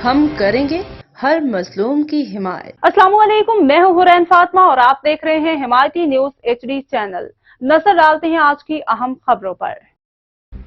ہم کریں گے ہر مظلوم کی حمایت۔ السلام علیکم، میں ہوں حرین فاطمہ اور آپ دیکھ رہے ہیں حمایتی نیوز HD چینل۔ نظر ڈالتے ہیں آج کی اہم خبروں پر۔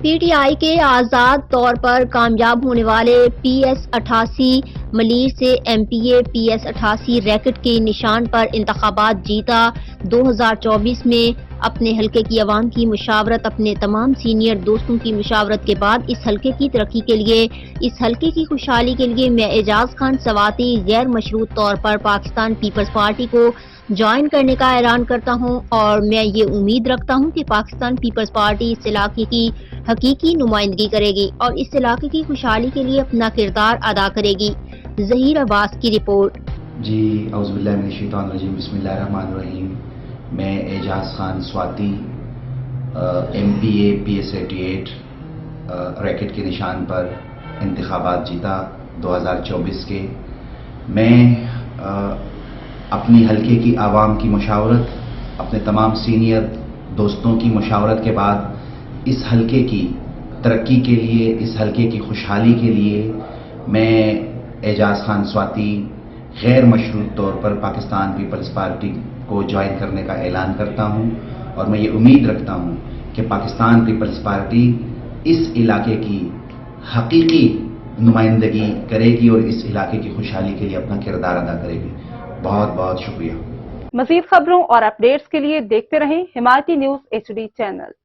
پی ٹی آئی کے آزاد طور پر کامیاب ہونے والے PS88 ملیر سے MPA PS88 ریکٹ کے نشان پر انتخابات جیتا۔ 2024 میں اپنے حلقے کی عوام کی مشاورت، اپنے تمام سینئر دوستوں کی مشاورت کے بعد اس حلقے کی ترقی کے لیے، اس حلقے کی خوشحالی کے لیے میں اعجاز خان سواتی غیر مشروط طور پر پاکستان پیپلز پارٹی کو جوائن کرنے کا اعلان کرتا ہوں، اور میں یہ امید رکھتا ہوں کہ پاکستان پیپلز پارٹی اس علاقے کی حقیقی نمائندگی کرے گی اور اس علاقے کی خوشحالی کے لیے اپنا کردار ادا کرے گی۔ ظہیر عباس کی رپورٹ۔ جی اعوذ باللہ من الشیطان الرجیم، بسم اللہ الرحمن الرحیم۔ میں Ejaz Khan Swati MPA PS88 racket کے نشان پر انتخابات جیتا 2024 کے۔ میں اپنی حلقے کی عوام کی مشاورت، اپنے تمام سینئر دوستوں کی مشاورت کے بعد اس حلقے کی ترقی کے لیے، اس حلقے کی خوشحالی کے لیے میں اعجاز خان سواتی غیر مشروط طور پر پاکستان پیپلز پارٹی کو جوائن کرنے کا اعلان کرتا ہوں، اور میں یہ امید رکھتا ہوں کہ پاکستان پیپلز پارٹی اس علاقے کی حقیقی نمائندگی کرے گی اور اس علاقے کی خوشحالی کے لیے اپنا کردار ادا کرے گی۔ بہت بہت شکریہ۔ مزید خبروں اور اپڈیٹس کے لیے دیکھتے رہیں حمایتی نیوز HD چینل۔